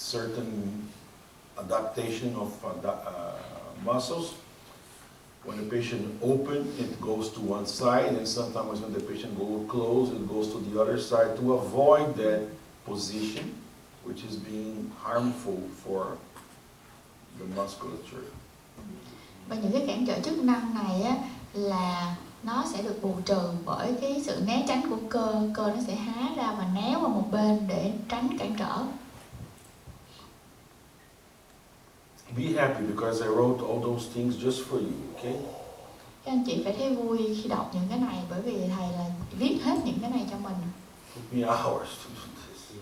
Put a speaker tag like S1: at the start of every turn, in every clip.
S1: certain adaptation of muscles. When the patient opens, it goes to one side, and sometimes when the patient goes close, it goes to the other side to avoid that position, which is being harmful for the musculature.
S2: Và những cái cản trở chức năng này á, là nó sẽ được bù trừ bởi cái sự né tránh của cơ nó sẽ há ra và néo vào một bên để tránh cản trở.
S1: Be happy because I wrote all those things just for you, okay?
S2: Các anh chị phải thấy vui khi đọc những cái này, bởi vì thầy là viết hết những cái này cho mình.
S1: Took me hours to do this.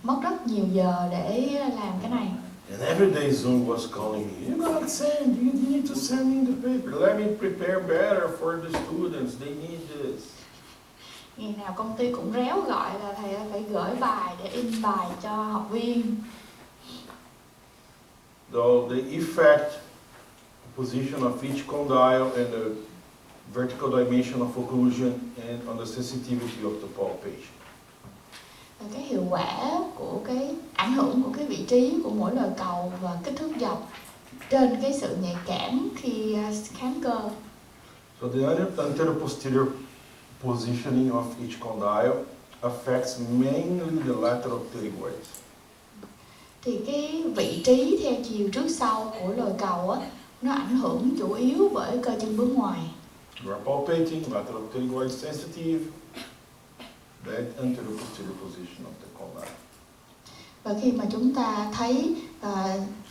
S2: Mất rất nhiều giờ để làm cái này.
S1: And every day Zoom was calling me, you gotta send, you need to send me the paper. Let me prepare better for the students, they need this.
S2: Ngày nào công ty cũng réo gọi là thầy phải gửi bài để in bài cho học viên.
S1: Though the effect, position of each condyle and the vertical dimension of occlusion and on the sensitivity of the palpation.
S2: Và cái hiệu quả của cái ảnh hưởng của cái vị trí của mỗi lời cầu và kích thước dọc trên cái sự nhạy cảm khi khám cơ.
S1: So the anteroposterior positioning of each condyle affects mainly the lateral pterygoids.
S2: Thì cái vị trí theo chiều trước sau của lời cầu á, nó ảnh hưởng chủ yếu bởi cơ chân bướm ngoài.
S1: You are palpating, lateral pterygoid sensitive, that anteroposterior position of the condyle.
S2: Và khi mà chúng ta thấy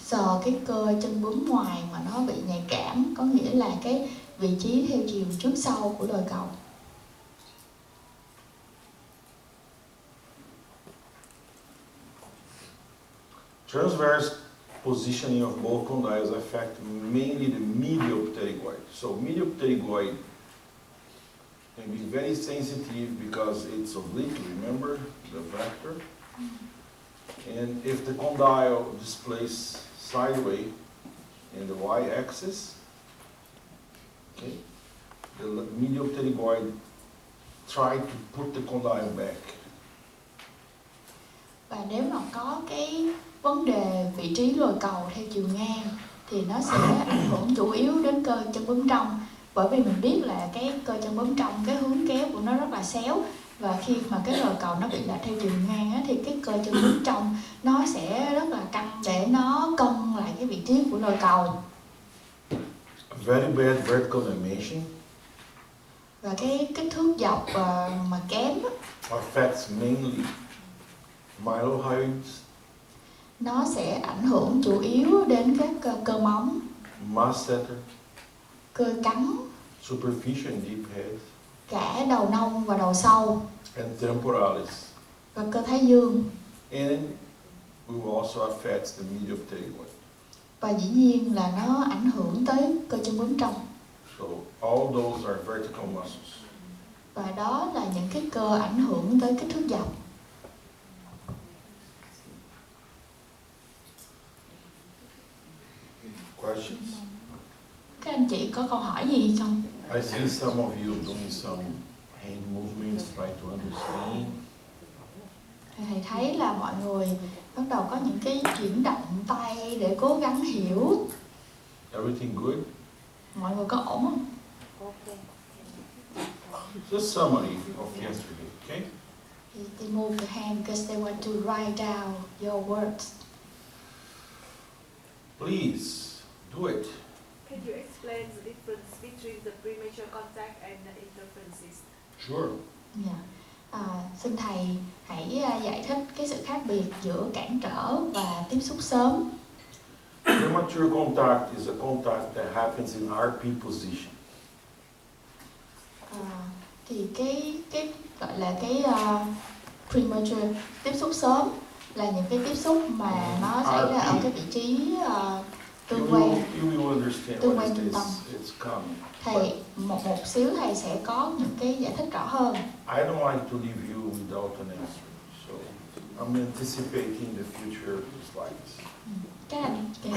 S2: sờ cái cơ chân bướm ngoài mà nó bị nhạy cảm, có nghĩa là cái vị trí theo chiều trước sau của lời cầu.
S1: Transverse positioning of both condyles affect mainly the medial pterygoid. So medial pterygoid can be very sensitive because it's oblique, remember the vector? And if the condyle displays sideways in the y-axis, okay, the medial pterygoid try to put the condyle back.
S2: Và nếu mà có cái vấn đề vị trí lồi cầu theo chiều ngang thì nó sẽ ảnh hưởng chủ yếu đến cơ chân bướm trong, bởi vì mình biết là cái cơ chân bướm trong, cái hướng kéo của nó rất là xéo, và khi mà cái lồi cầu nó bị lệch theo chiều ngang á, thì cái cơ chân bướm trong nó sẽ rất là căng để nó cân lại cái vị trí của lồi cầu.
S1: Very bad vertical dimension.
S2: Và cái kích thước dọc mà kém
S1: affects mainly mylohyoids,
S2: nó sẽ ảnh hưởng chủ yếu đến các cơ móng,
S1: masseter,
S2: cơ cắn,
S1: superficial and deep head,
S2: cả đầu nông và đầu sâu,
S1: and temporalis.
S2: và cơ thái dương.
S1: And we will also affect the medial pterygoid.
S2: Và dĩ nhiên là nó ảnh hưởng tới cơ chân bướm trong.
S1: So all those are vertical muscles.
S2: Và đó là những cái cơ ảnh hưởng tới kích thước dọc.
S1: Questions?
S2: Các anh chị có câu hỏi gì không?
S1: I see some of you doing some hand movements, try to understand.
S2: Thầy thấy là mọi người bắt đầu có những cái chuyển động tay để cố gắng hiểu.
S1: Everything good?
S2: Mọi người có ổn không?
S1: Just summary of yesterday, okay?
S2: They move the hand because they want to write down your words.
S1: Please, do it.
S3: Can you explain the difference between the premature contact and the interferences?
S1: Sure.
S2: Xin thầy hãy giải thích cái sự khác biệt giữa cản trở và tiếp xúc sớm.
S1: Premature contact is a contact that happens in RP position.
S2: Thì cái gọi là cái premature, tiếp xúc sớm là những cái tiếp xúc mà nó xảy ra ở cái vị trí tương quan.
S1: You will understand
S2: tương
S1: what
S2: quan
S1: is
S2: trung
S1: this.
S2: tâm.
S1: It's coming.
S2: Thầy một xíu thầy sẽ có những cái giải thích rõ hơn.
S1: I don't like to leave you without an answer, so I'm anticipating the future slides.
S2: Các anh thì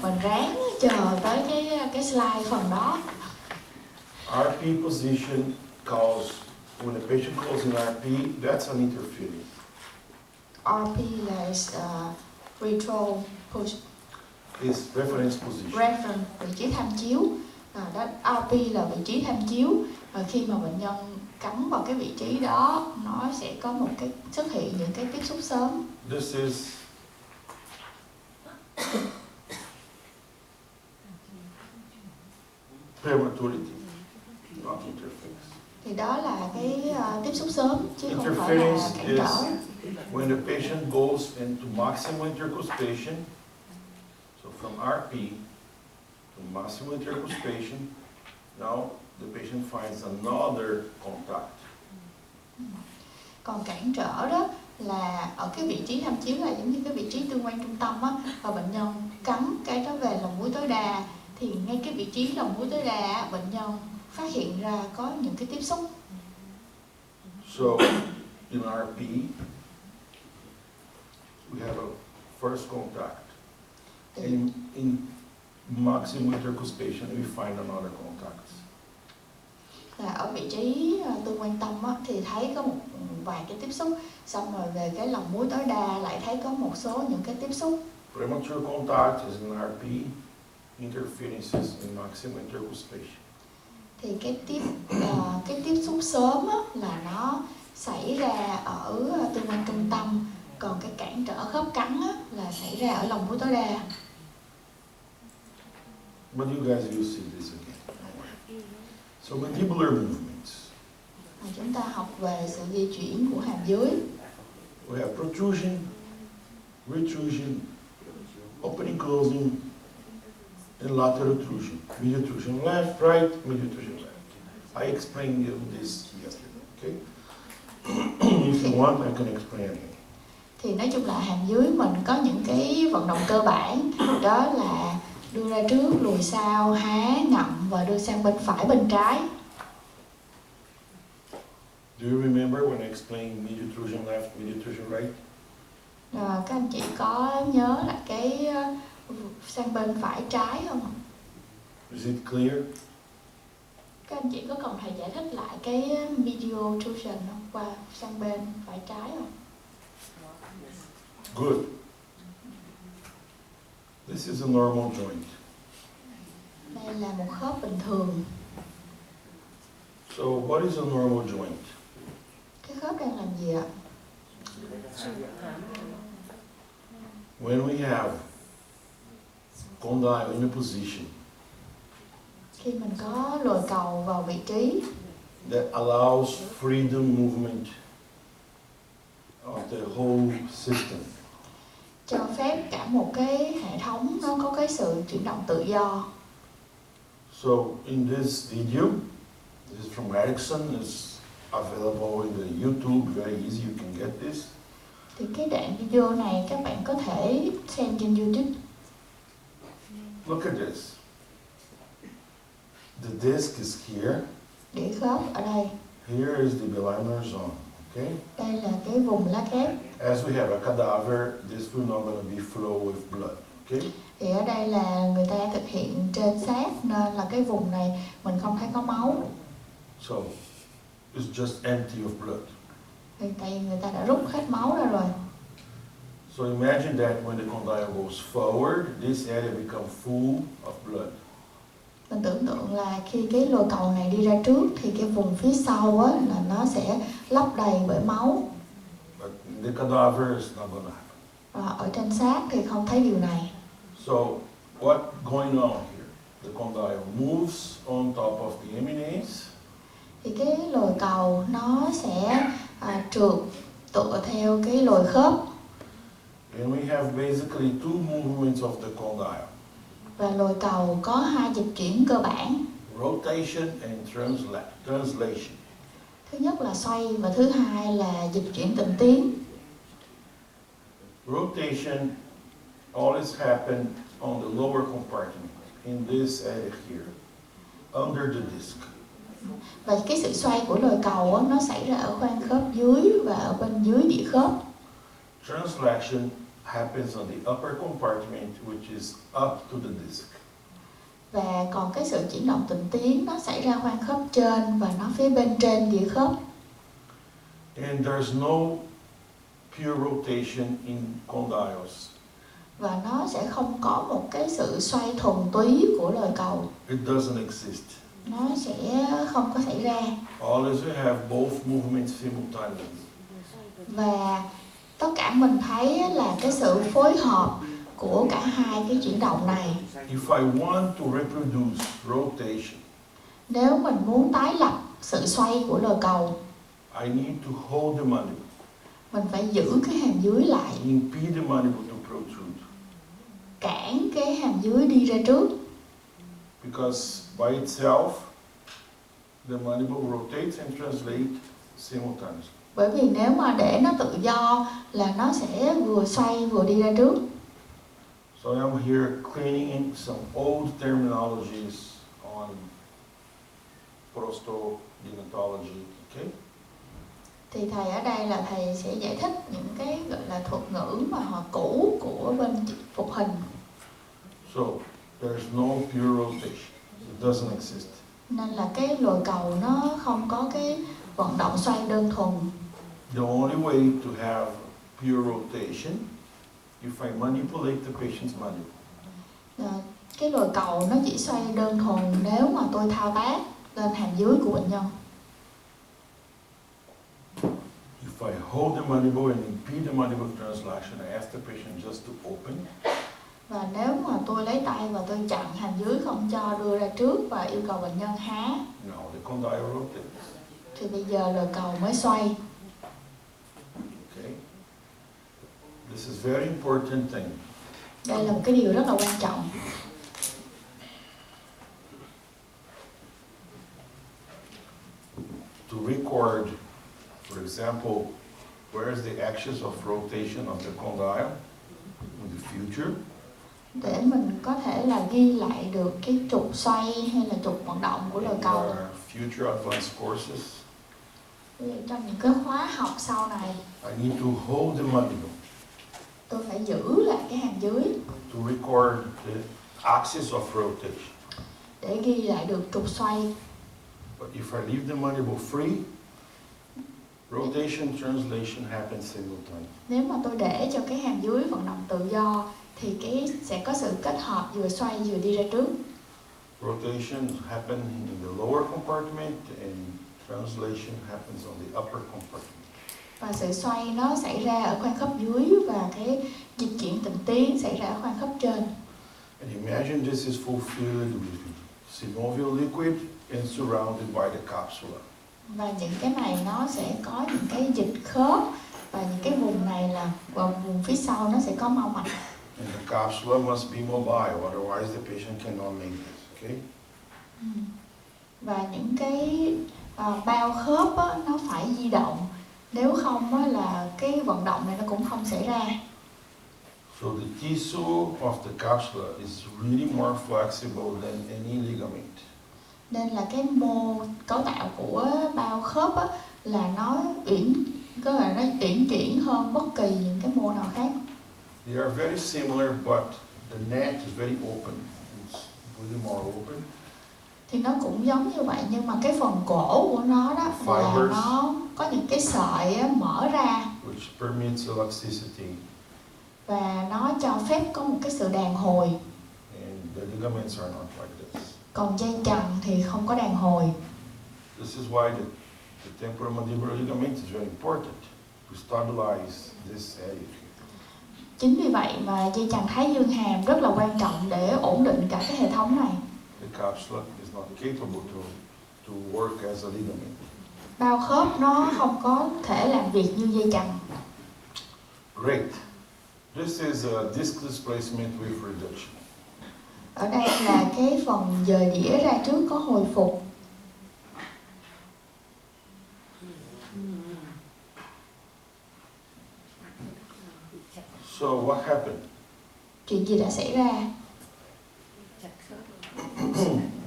S2: mình ráng chờ tới cái slide phần đó.
S1: RP position calls, when a patient calls in RP, that's an interference.
S2: RP là
S1: is reference position.
S2: reference, vị trí tham chiếu. Đó, RP là vị trí tham chiếu. Và khi mà bệnh nhân cắm vào cái vị trí đó, nó sẽ có một cái xuất hiện những cái tiếp xúc sớm.
S1: This is prematurity, not interference.
S2: Thì đó là cái tiếp xúc sớm chứ không phải là
S1: Interference
S2: cản
S1: is
S2: trở.
S1: when the patient goes into maximal intercuspation, so from RP to maximal intercuspation, now the patient finds another contact.
S2: Còn cản trở đó là ở cái vị trí tham chiếu là giống như cái vị trí tương quan trung tâm á, và bệnh nhân cắm cái đó về lòng mũi tối đa, thì ngay cái vị trí lòng mũi tối đa bệnh nhân phát hiện ra có những cái tiếp xúc.
S1: So in RP, we have a first contact. In maximal intercuspation, we find another contact.
S2: Là ở vị trí tương quan tâm á, thì thấy có một vài cái tiếp xúc, xong rồi về cái lòng mũi tối đa lại thấy có một số những cái tiếp xúc.
S1: Premature contact is in RP, interference is in maximal intercuspation.
S2: Thì cái tiếp xúc sớm á, là nó xảy ra ở tương quan trung tâm, còn cái cản trở khớp cắn á, là xảy ra ở lòng mũi tối đa.
S1: But you guys will see this again. So mandibular movements.
S2: Chúng ta học về sự di chuyển của hàm dưới.
S1: We have protrusion, retrusion, opening, closing, and lateral protrusion. Medial protrusion left, right, medial protrusion left. I explained you this yesterday, okay? If you want, I can explain again.
S2: Thì nói chung là hàm dưới mình có những cái vận động cơ bản, đó là đưa ra trước, lùi sau, há, ngậm và đưa sang bên phải, bên trái.
S1: Do you remember when I explained medial protrusion left, medial protrusion right?
S2: Các anh chị có nhớ là cái sang bên phải trái không?
S1: Is it clear?
S2: Các anh chị có cần thầy giải thích lại cái medial protrusion không? Qua sang bên phải trái không?
S1: Good. This is a normal joint.
S2: Đây là một khớp bình thường.
S1: So what is a normal joint?
S2: Cái khớp đang làm gì ạ?
S1: When we have condyle in a position
S2: Khi mình có lồi cầu vào vị trí
S1: that allows freedom movement of the whole system.
S2: cho phép cả một cái hệ thống nó có cái sự chuyển động tự do.
S1: So in this video, this is from Ericsson, it's available in the YouTube, very easy, you can get this.
S2: Thì cái đoạn video này các bạn có thể xem trên YouTube.
S1: Look at this. The disc is here.
S2: Đĩa khớp ở đây.
S1: Here is the bilaminar zone, okay?
S2: Đây là cái vùng lá kép.
S1: As we have a cadaver, this will not going to be flow with blood, okay?
S2: Thì ở đây là người ta thực hiện trên xác nên là cái vùng này mình không thấy có máu.
S1: So it's just empty of blood.
S2: Thì tại vì người ta đã rút hết máu ra rồi.
S1: So imagine that when the condyle goes forward, this area becomes full of blood.
S2: Mình tưởng tượng là khi cái lồi cầu này đi ra trước thì cái vùng phía sau á, là nó sẽ lấp đầy bởi máu.
S1: But in the cadaver, it's not going to happen.
S2: Ở trên xác thì không thấy điều này.
S1: So what's going on here? The condyle moves on top of the eminence.
S2: Thì cái lồi cầu nó sẽ trượt tựa theo cái lồi khớp.
S1: And we have basically two movements of the condyle.
S2: Và lồi cầu có hai dịch chuyển cơ bản.
S1: Rotation and translation.
S2: Thứ nhất là xoay và thứ hai là dịch chuyển tịnh tiến.
S1: Rotation always happens on the lower compartment, in this area here, under the disc.
S2: Và cái sự xoay của lồi cầu á, nó xảy ra ở khoang khớp dưới và ở bên dưới đĩa khớp.
S1: Translation happens on the upper compartment, which is up to the disc.
S2: Và còn cái sự chuyển động tịnh tiến nó xảy ra khoang khớp trên và nó phía bên trên đĩa khớp.
S1: And there's no pure rotation in condyles.
S2: và nó sẽ không có một cái sự xoay thuần túy của lời cầu.
S1: It doesn't exist.
S2: Nó sẽ không có xảy ra.
S1: Always we have both movements simultaneously.
S2: Và tất cả mình thấy là cái sự phối hợp của cả hai cái chuyển động này.
S1: If I want to reproduce rotation,
S2: Nếu mình muốn tái lập sự xoay của lời cầu,
S1: I need to hold the mandible,
S2: mình phải giữ cái hàm dưới lại,
S1: impede the mandible to protrude.
S2: cản cái hàm dưới đi ra trước.
S1: Because by itself, the mandible rotates and translates simultaneously.
S2: Bởi vì nếu mà để nó tự do là nó sẽ vừa xoay vừa đi ra trước.
S1: So I'm here cleaning in some old terminologies on prosthodontology, okay?
S2: Thì thầy ở đây là thầy sẽ giải thích những cái gọi là thuật ngữ mà họ cũ của bên phục hình.
S1: So there's no pure rotation. It doesn't exist.
S2: Nên là cái lồi cầu nó không có cái vận động xoay đơn thuần.
S1: The only way to have pure rotation, if I manipulate the patient's mandible.
S2: Cái lồi cầu nó chỉ xoay đơn thuần nếu mà tôi thao tác lên hàm dưới của bệnh nhân.
S1: If I hold the mandible and impede the mandible translation, I ask the patient just to open.
S2: Và nếu mà tôi lấy tay và tôi chặn hàm dưới không cho đưa ra trước và yêu cầu bệnh nhân há,
S1: Now the condyle rotates.
S2: thì bây giờ lồi cầu mới xoay.
S1: Okay. This is very important thing.
S2: Đây là một cái điều rất là quan trọng.
S1: To record, for example, where is the axis of rotation of the condyle in the future.
S2: Để mình có thể là ghi lại được cái trục xoay hay là trục vận động của lồi
S1: In
S2: cầu.
S1: our future advanced courses,
S2: Trong những cái khóa học sau này,
S1: I need to hold the mandible
S2: tôi phải giữ lại cái hàm dưới
S1: to record the axis of rotation.
S2: để ghi lại được trục xoay.
S1: But if I leave the mandible free, rotation translation happens simultaneously.
S2: Nếu mà tôi để cho cái hàm dưới vận động tự do thì cái sẽ có sự kết hợp vừa xoay vừa đi ra trước.
S1: Rotation happens in the lower compartment and translation happens on the upper compartment.
S2: Và sự xoay nó xảy ra ở khoang khớp dưới và cái dịch chuyển tịnh tiến xảy ra ở khoang khớp trên.
S1: And imagine this is fulfilled with synovial liquid and surrounded by the capsula.
S2: Và những cái này nó sẽ có những cái dịch khớp và những cái vùng này là vùng phía sau nó sẽ có mau mạch.
S1: And the capsula must be mobile, otherwise the patient cannot make this, okay?
S2: Và những cái bao khớp á, nó phải di động, nếu không á, là cái vận động này nó cũng không xảy ra.
S1: So the tissue of the capsula is really more flexible than any ligament.
S2: Nên là cái cấu tạo của bao khớp á, là nó có là nó uyển chuyển hơn bất kỳ những cái mô nào khác.
S1: They are very similar, but the neck is very open. It's really more open.
S2: Thì nó cũng giống như vậy nhưng mà cái phần cổ của nó đó là
S1: Fibers.
S2: nó có những cái sợi á, mở ra
S1: Which permits elasticity,
S2: và nó cho phép có một cái sự đàn hồi.
S1: and the ligaments are not like this.
S2: Còn dây chằng thì không có đàn hồi.
S1: This is why the temporomandibular ligament is very important to stabilize this area.
S2: Chính vì vậy mà dây chằng thái dương hàm rất là quan trọng để ổn định cả cái hệ thống này.
S1: The capsula is not capable to work as a ligament.
S2: Bao khớp nó không có thể làm việc như dây chằng.
S1: Great. This is a disc displacement with reduction.
S2: Ở đây là cái phần dời đĩa ra trước có hồi phục.
S1: So what happened?
S2: Chuyện gì đã xảy ra?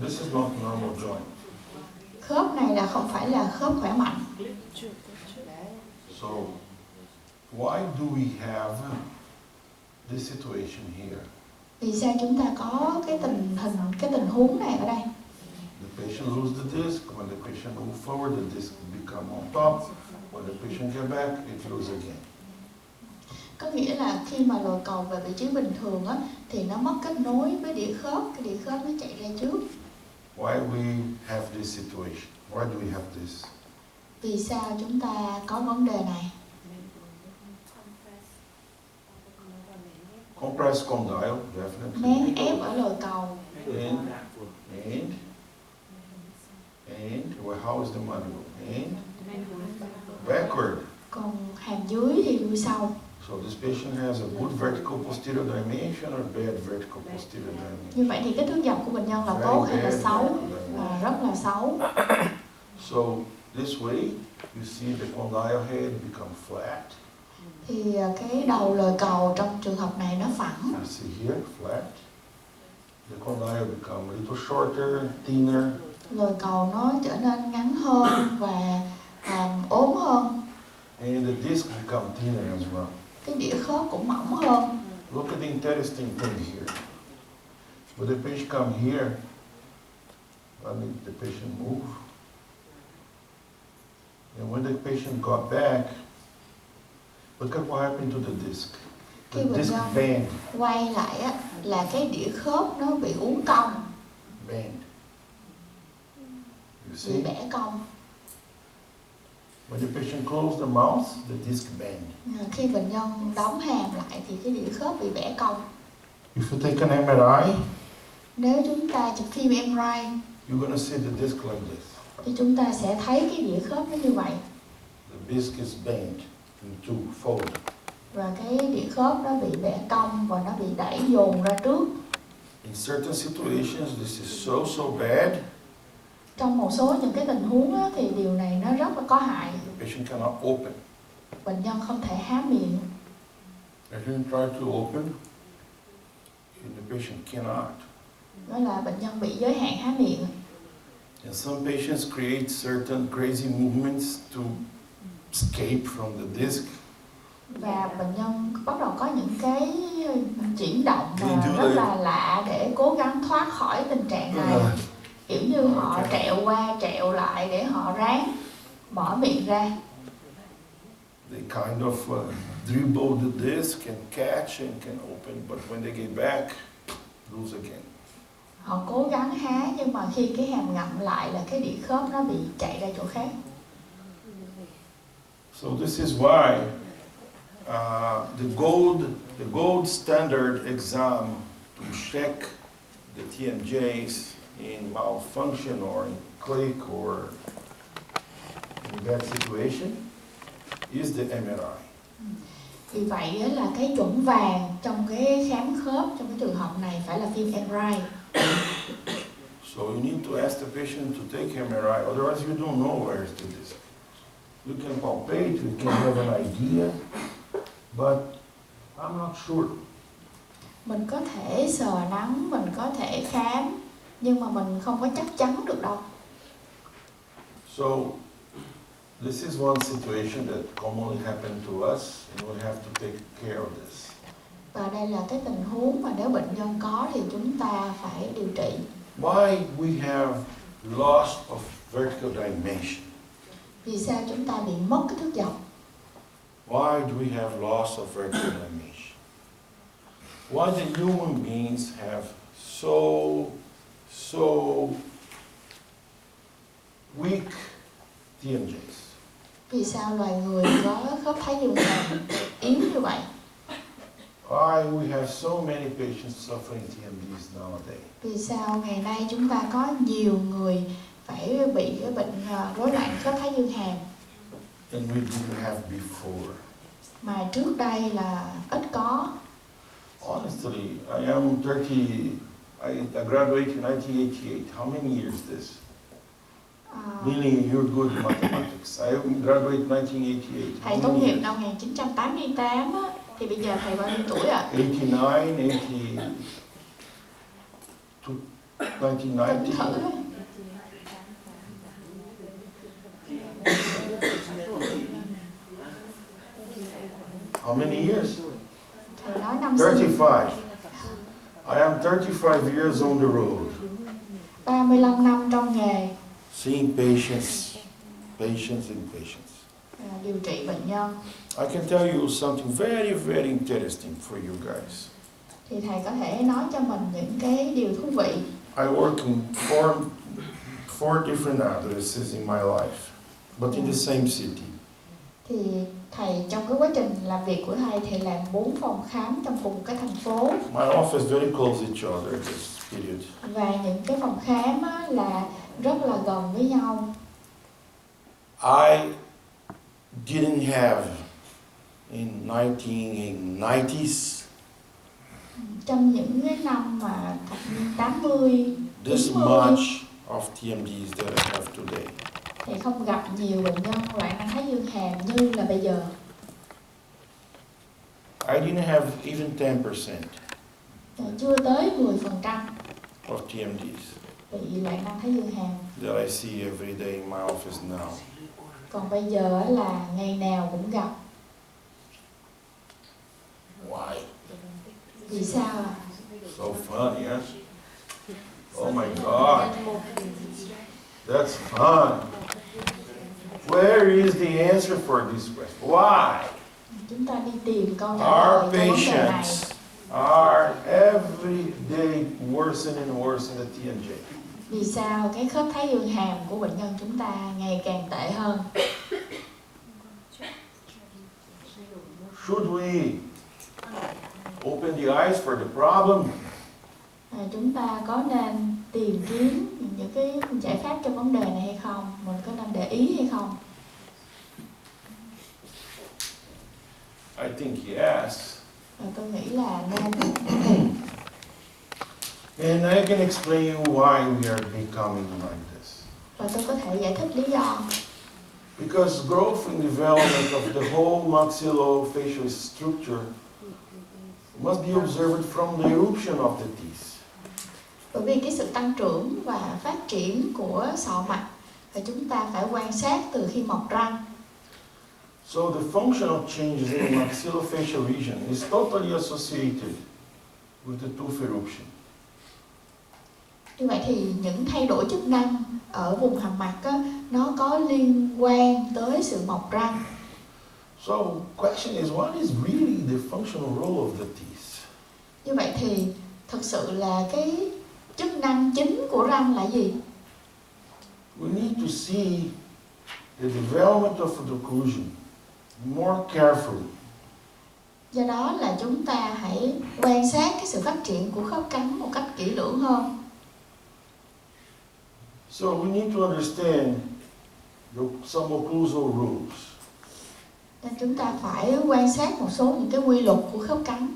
S1: This is not normal joint.
S2: Khớp này là không phải là khớp khỏe mạnh.
S1: So why do we have this situation here?
S2: Vì sao chúng ta có cái tình huống này ở đây?
S1: The patient loses the disc. When the patient moves forward, the disc become on top. When the patient get back, it loses again.
S2: Có nghĩa là khi mà lồi cầu về vị trí bình thường á, thì nó mất kết nối với đĩa khớp, cái đĩa khớp nó chạy ra trước.
S1: Why we have this situation? Why do we have this?
S2: Vì sao chúng ta có vấn đề này?
S1: Compressed condyle, definitely.
S2: Nén ép ở lồi cầu.
S1: And, well, how is the manual? And, backward.
S2: Còn hàm dưới thì lui sau.
S1: So this patient has a good vertical posterior dimension or bad vertical posterior dimension?
S2: Như vậy thì kích thước dọc của bệnh nhân là tốt hay là xấu? Rất là xấu.
S1: So this way, you see the condyle head become flat.
S2: Thì cái đầu lồi cầu trong trường hợp này nó phẳng.
S1: You see here, flat. The condyle become a little shorter, thinner.
S2: Lồi cầu nó trở nên ngắn hơn và ốm hơn.
S1: And the disc become thinner as well.
S2: Cái đĩa khớp cũng mỏng hơn.
S1: Look at the interesting thing here. When the patient come here, let the patient move. And when the patient got back, look at what happened to the disc. The
S2: Khi bệnh
S1: disc
S2: nhân
S1: bend.
S2: quay lại á, là cái đĩa khớp nó bị uốn cong,
S1: Bend. You
S2: bị
S1: see?
S2: bẻ cong.
S1: When the patient closed the mouth, the disc bend.
S2: Khi bệnh nhân đóng hàm lại thì cái đĩa khớp bị bẻ cong.
S1: If you take an MRI,
S2: Nếu chúng ta chụp phim MRI
S1: you're going to see the disc like this.
S2: thì chúng ta sẽ thấy cái đĩa khớp nó như vậy.
S1: The disc is bent in two, fold.
S2: Và cái đĩa khớp nó bị bẻ cong và nó bị đẩy dồn ra trước.
S1: In certain situations, this is so bad,
S2: Trong một số những cái tình huống á, thì điều này nó rất là có hại.
S1: the patient cannot open.
S2: Bệnh nhân không thể há miệng.
S1: The patient try to open, and the patient cannot.
S2: Đó là bệnh nhân bị giới hạn há miệng.
S1: And some patients create certain crazy movements to escape from the disc.
S2: Và bệnh nhân bắt đầu có những cái chuyển động mà
S1: Đi
S2: rất là lạ để cố gắng thoát khỏi tình trạng này. Kiểu như họ trẹo qua trẹo lại để họ ráng mở miệng ra.
S1: They kind of dribble the disc and catch and can open, but when they get back, lose again.
S2: Họ cố gắng há nhưng mà khi cái hàm ngậm lại là cái đĩa khớp nó bị chạy ra chỗ khác.
S1: So this is why the gold standard exam to check the TMJs in malfunction or in click or in bad situation is the MRI.
S2: Vì vậy á, là cái chuẩn vàng trong cái khám khớp trong cái trường hợp này phải là phim MRI.
S1: So you need to ask the patient to take MRI, otherwise you don't know where is the disc. You can palpate, you can have an idea, but I'm not sure.
S2: Mình có thể sờ nắng, mình có thể khám, nhưng mà mình không có chắc chắn được đâu.
S1: So this is one situation that commonly happens to us, and we have to take care of this.
S2: Và đây là cái tình huống mà nếu bệnh nhân có thì chúng ta phải điều trị.
S1: Why we have loss of vertical dimension?
S2: Vì sao chúng ta bị mất cái thước dọc?
S1: Why do we have loss of vertical dimension? Why the human beings have so weak TMJs?
S2: Vì sao loài người có khớp thái dương hàm yếu như vậy?
S1: Why we have so many patients suffering TMJs nowadays?
S2: Vì sao ngày nay chúng ta có nhiều người phải bị cái bệnh rối loạn khớp thái dương hàm
S1: And we didn't have before.
S2: mà trước đây là ít có.
S1: Honestly, I am 30, I graduated in 1988. How many years this? Meaning you're good in mathematics. I graduated 1988.
S2: Thầy tốt nghiệp năm 1988 á, thì bây giờ thầy bao nhiêu tuổi ạ?
S1: 89, 80, to 1990.
S2: Tính thử.
S1: How many years?
S2: Thầy nói năm xưa
S1: 35. I am 35 years on the road.
S2: 35 năm trong nghề,
S1: Seeing patients and patients.
S2: điều trị bệnh nhân.
S1: I can tell you something very, very interesting for you guys.
S2: Thì thầy có thể nói cho mình những cái điều thú vị.
S1: I work in four different addresses in my life, but in the same city.
S2: Thì thầy trong cái quá trình làm việc của thầy thì làm 4 phòng khám trong cùng cái thành phố.
S1: My office very close each other this period.
S2: Và những cái phòng khám á, là rất là gần với nhau.
S1: I didn't have in 1990s
S2: Trong những cái năm mà thập niên 80,
S1: this
S2: 90
S1: much of TMDs that I have today.
S2: thì không gặp nhiều bệnh nhân loạn năng thái dương hàm như là bây giờ.
S1: I didn't have even 10%
S2: Chưa tới 10%
S1: of TMDs
S2: bị loạn năng thái dương hàm.
S1: that I see every day in my office now.
S2: Còn bây giờ á là ngày nào cũng gặp.
S1: Why?
S2: Vì sao ạ?
S1: So funny, huh? Oh my God. That's fun. Where is the answer for this question? Why?
S2: Chúng ta đi tìm câu trả lời
S1: Our
S2: cho vấn đề này.
S1: patients are every day worsening and worsening the TMJ.
S2: Vì sao cái khớp thái dương hàm của bệnh nhân chúng ta ngày càng tệ hơn?
S1: Should we open the eyes for the problem?
S2: Chúng ta có nên tìm kiếm những cái giải pháp cho vấn đề này hay không? Mình có nên để ý hay không?
S1: I think yes.
S2: Tôi nghĩ là nên.
S1: And I can explain you why we are becoming like this.
S2: Và tôi có thể giải thích lý do.
S1: Because growth and development of the whole maxillofacial structure must be observed from the eruption of the teeth.
S2: Bởi vì cái sự tăng trưởng và phát triển của sọ mặt và chúng ta phải quan sát từ khi mọc răng.
S1: So the functional changes in the maxillofacial region is totally associated with the tooth eruption.
S2: Như vậy thì những thay đổi chức năng ở vùng hàm mặt á, nó có liên quan tới sự mọc răng.
S1: So question is, what is really the functional role of the teeth?
S2: Như vậy thì thực sự là cái chức năng chính của răng là gì?
S1: We need to see the development of the occlusion more carefully.
S2: Do đó là chúng ta hãy quan sát cái sự phát triển của khớp cắn một cách kỹ lưỡng hơn.
S1: So we need to understand some occlusal rules.
S2: Nên chúng ta phải quan sát một số những cái quy luật của khớp cắn.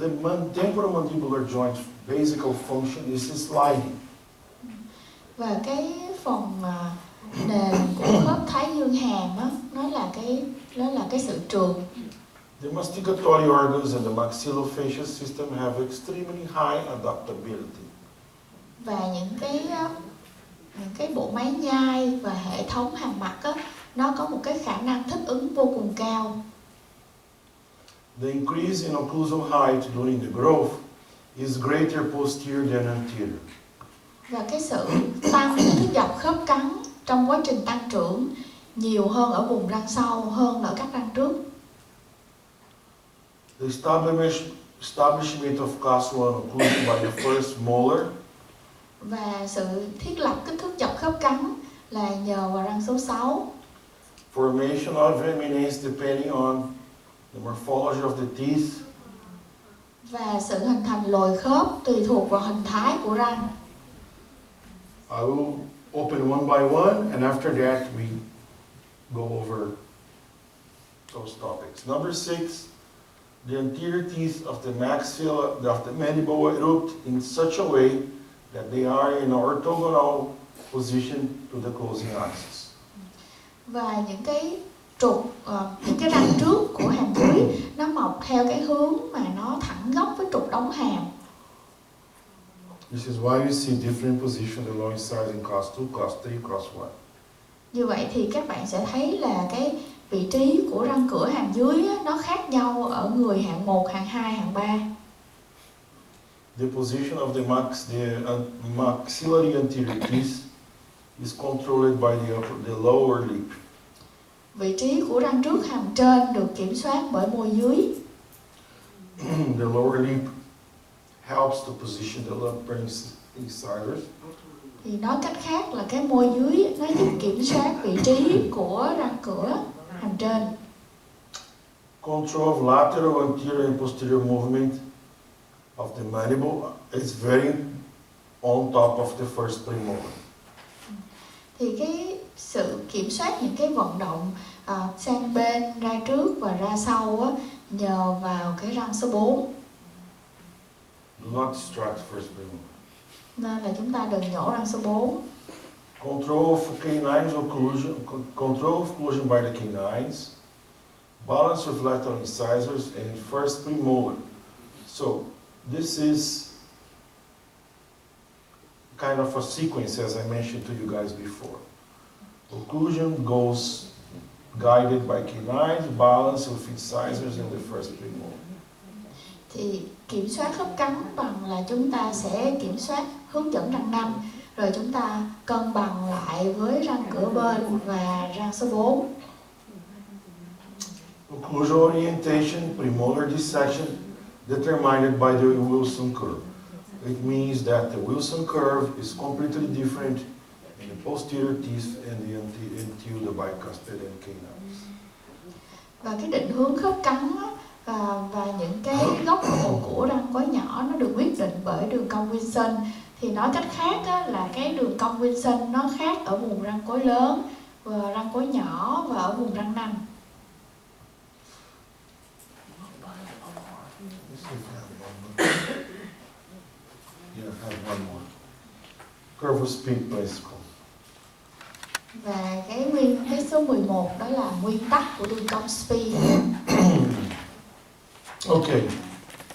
S1: The temporomandibular joint basic function is sliding.
S2: Và cái phần nền của khớp thái dương hàm á, nó là cái sự trượt.
S1: The masticatory organs and the maxillofacial system have extremely high adaptability.
S2: Và những cái bộ máy nhai và hệ thống hàm mặt á, nó có một cái khả năng thích ứng vô cùng cao.
S1: The increase in occlusal height during the growth is greater posterior than anterior.
S2: Và cái sự tăng cái dọc khớp cắn trong quá trình tăng trưởng nhiều hơn ở vùng răng sau hơn là ở các răng trước.
S1: The establishment of class 1 occlusion by the first molar
S2: Và sự thiết lập kích thước dọc khớp cắn là nhờ vào răng số 6.
S1: formation of eminence depending on the morphology of the teeth,
S2: Và sự hình thành lồi khớp tùy thuộc vào hình thái của răng.
S1: I will open one by one, and after that we go over those topics. Number 6, the anterior teeth of the maxilla, of the mandible erupt in such a way that they are in an orthogonal position to the closing axis.
S2: Và những cái trục, những cái răng trước của hàm dưới nó mọc theo cái hướng mà nó thẳng góc với trục đóng hàm.
S1: This is why you see different position along incisors in class 2, class 3, class 1.
S2: Như vậy thì các bạn sẽ thấy là cái vị trí của răng cửa hàm dưới á, nó khác nhau ở người hạng 1, hạng 2, hạng 3.
S1: The position of the maxillary anterior teeth is controlled by the lower lip.
S2: Vị trí của răng trước hàm trên được kiểm soát bởi môi dưới.
S1: The lower lip helps to position the lumbar incisors.
S2: Thì nói cách khác là cái môi dưới nó giúp kiểm soát vị trí của răng cửa hàm trên.
S1: Control of lateral, anterior and posterior movement of the mandible is very on top of the first premolar.
S2: Thì cái sự kiểm soát những cái vận động sang bên, ra trước và ra sau á, nhờ vào cái răng số 4.
S1: Do not distract first premolar.
S2: Nên là chúng ta đừng nhổ răng số 4.
S1: Control of canines occlusion, control of occlusion by the canines, balance with lateral incisors and first premolar. So this is kind of a sequence, as I mentioned to you guys before. Occlusion goes guided by canines, balance with incisors and the first premolar.
S2: Thì kiểm soát khớp cắn bằng là chúng ta sẽ kiểm soát hướng dẫn răng nanh, rồi chúng ta cân bằng lại với răng cửa bên và răng số 4.
S1: Occlusion orientation, premolar dissection, determined by the Wilson curve. It means that the Wilson curve is completely different in the posterior teeth and the bicuspid and canines.
S2: Và cái định hướng khớp cắn á, và những cái góc độ của răng cối nhỏ nó được quyết định bởi đường cong Wilson. Thì nói cách khác á, là cái đường cong Wilson nó khác ở vùng răng cối lớn, và răng cối nhỏ và ở vùng răng nanh.
S1: Yeah, I have one more. Curve of speed bicycle.
S2: Và cái số 11 đó là nguyên tắc của đường cong speed.
S1: Okay,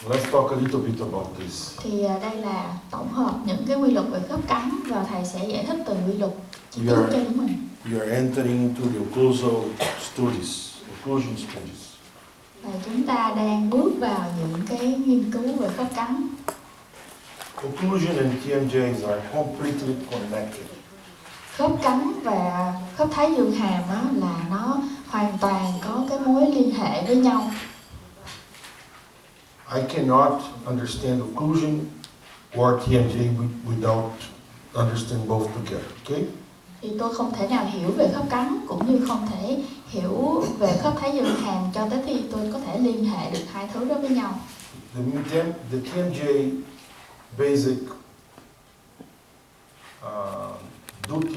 S1: let's talk a little bit about this.
S2: Thì đây là tổng hợp những cái quy luật về khớp cắn, và thầy sẽ giải thích từng quy luật chi tiết cho chúng mình.
S1: We are entering into the occlusion studies.
S2: Và chúng ta đang bước vào những cái nghiên cứu về khớp cắn.
S1: Occlusion and TMJs are completely connected.
S2: Khớp cắn và khớp thái dương hàm á, là nó hoàn toàn có cái mối liên hệ với nhau.
S1: I cannot understand occlusion or TMJ without understand both together, okay?
S2: Thì tôi không thể nào hiểu về khớp cắn cũng như không thể hiểu về khớp thái dương hàm cho tới khi tôi có thể liên hệ được hai thứ đó với nhau.
S1: The TMJ basic duty